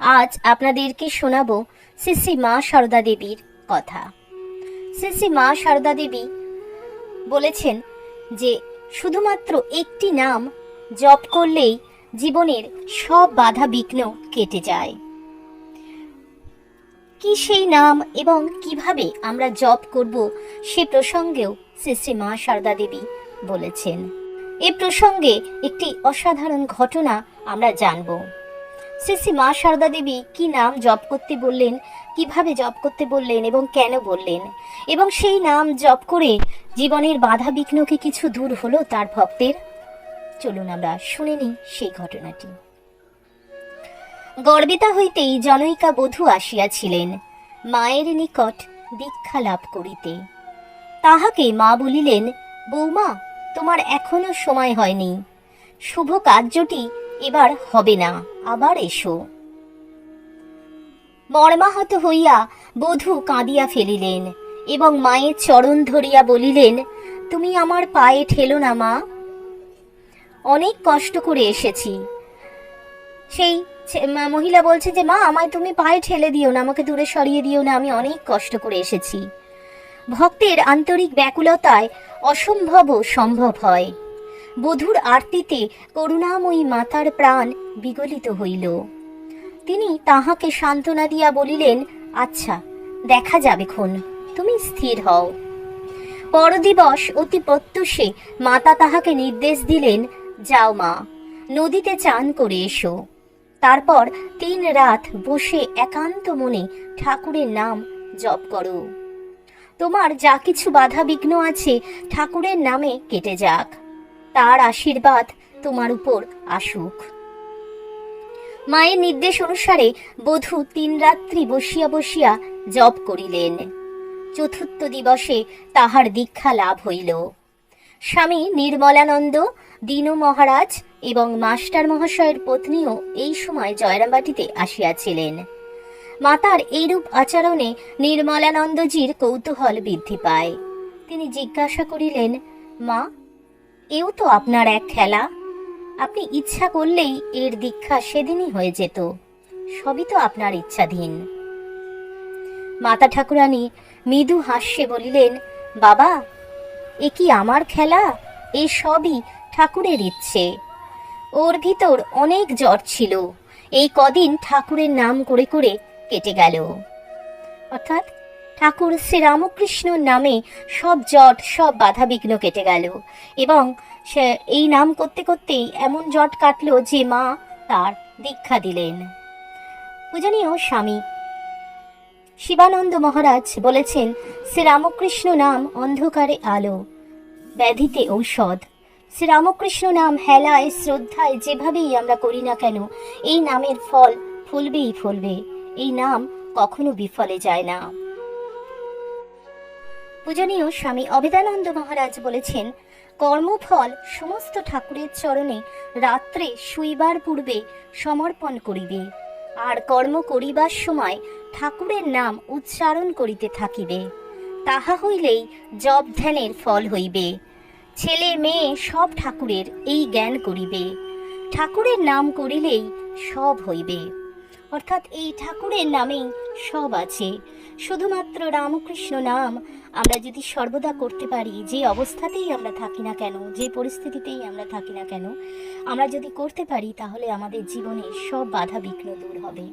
আজ আপনাদেরকে শোনাবো শ্রী শ্রী মা সারদা দেবীর কথা। শ্রী শ্রী মা সারদা দেবী বলেছেন যে শুধুমাত্র একটি নাম জপ করলেই জীবনের সব বাধা বিঘ্ন কেটে যায়। কি সেই নাম এবং কিভাবে আমরা জপ করব সে প্রসঙ্গেও শ্রী শ্রী মা সারদা দেবী বলেছেন। এ প্রসঙ্গে একটি অসাধারণ ঘটনা আমরা জানব। শ্রী শ্রী মা সারদা দেবী কি নাম জপ করতে বললেন, কিভাবে জপ করতে বললেন এবং কেন বললেন, এবং সেই নাম জপ করে জীবনের বাধা বিঘ্ন কি কিছু দূর হলো তার ভক্তের। চলুন আমরা শুনে নিই সেই ঘটনাটি। গর্বিতা হইতেই জনৈকা বধূ আসিয়াছিলেন মায়ের নিকট দীক্ষা লাভ করিতে। তাহাকে মা বলিলেন, বৌমা, তোমার এখনো সময় হয়নি, শুভ কার্যটি এবার হবে না, আবার এসো। মর্মাহত হইয়া বধূ কাঁদিয়া ফেলিলেন এবং মায়ের চরণ ধরিয়া বলিলেন, তুমি আমার পায়ে ঠেলো না মা, অনেক কষ্ট করে এসেছি। সেই মহিলা বলছে যে মা, আমায় তুমি পায়ে ঠেলে দিও না, আমাকে দূরে সরিয়ে দিও না, আমি অনেক কষ্ট করে এসেছি। ভক্তের আন্তরিক ব্যাকুলতায় অসম্ভব সম্ভব হয়। বধূর আরতিতে করুণাময়ী মাতার প্রাণ বিগলিত হইল। তিনি তাহাকে সান্ত্বনা দিয়া বলিলেন, আচ্ছা, দেখা যাবে খন, তুমি স্থির হও। পরদিবস অতি প্রত্যুষে মাতা তাহাকে নির্দেশ দিলেন, যাও মা, নদীতে চান করে এসো। তারপর 3 রাত বসে একান্ত মনে ঠাকুরের নাম জপ করো। তোমার যা কিছু বাধা বিঘ্ন আছে ঠাকুরের নামে কেটে যাক, তার আশীর্বাদ তোমার উপর আসুক। মায়ের নির্দেশ অনুসারে বধূ 3 রাত্রি বসিয়া বসিয়া জপ করিলেন। 4র্থ দিবসে তাহার দীক্ষা লাভ হইল। স্বামী নির্মলানন্দ, দীনু মহারাজ এবং মাস্টার মহাশয়ের পত্নীও এই সময় জয়রামবাটিতে আসিয়াছিলেন। মাতার এইরূপ আচরণে নির্মলানন্দজির কৌতূহল বৃদ্ধি পায়। তিনি জিজ্ঞাসা করিলেন, মা, এও তো আপনার এক খেলা, আপনি ইচ্ছা করলেই এর দীক্ষা সেদিনই হয়ে যেত, সবই তো আপনার ইচ্ছাধীন। মাতা ঠাকুরানী মৃদু হাস্যে বলিলেন, বাবা, এ কি আমার খেলা? এ সবই ঠাকুরের ইচ্ছে। ওর ভিতর অনেক জ্বর ছিল, এই কদিন ঠাকুরের নাম করে করে কেটে গেল। অর্থাৎ ঠাকুর শ্রীরামকৃষ্ণর নামে সব জট, সব বাধা বিঘ্ন কেটে গেল এবং সে এই নাম করতে করতেই এমন জট কাটলো যে মা তার দীক্ষা দিলেন। পূজনীয় স্বামী শিবানন্দ মহারাজ বলেছেন, শ্রীরামকৃষ্ণ নাম অন্ধকারে আলো, ব্যাধিতে ঔষধ। শ্রীরামকৃষ্ণ নাম হেলায় শ্রদ্ধায় যেভাবেই আমরা করি না কেন, এই নামের ফল ফলবেই ফলবে, এই নাম কখনো বিফলে যায় না। পূজনীয় স্বামী অভেদানন্দ মহারাজ বলেছেন, কর্মফল সমস্ত ঠাকুরের চরণে রাত্রে শুইবার পূর্বে সমর্পণ করিবে, আর কর্ম করিবার সময় ঠাকুরের নাম উচ্চারণ করিতে থাকিবে। তাহা হইলেই জপ ধ্যানের ফল হইবে। ছেলে মেয়ে সব ঠাকুরের এই জ্ঞান করিবে। ঠাকুরের নাম করিলেই সব হইবে। অর্থাৎ এই ঠাকুরের নামেই সব আছে। শুধুমাত্র রামকৃষ্ণ নাম আমরা যদি সর্বদা করতে পারি, যে অবস্থাতেই আমরা থাকি না কেন, যে পরিস্থিতিতেই আমরা থাকি না কেন, আমরা যদি করতে পারি, তাহলে আমাদের জীবনে সব বাধা বিঘ্ন দূর হবে।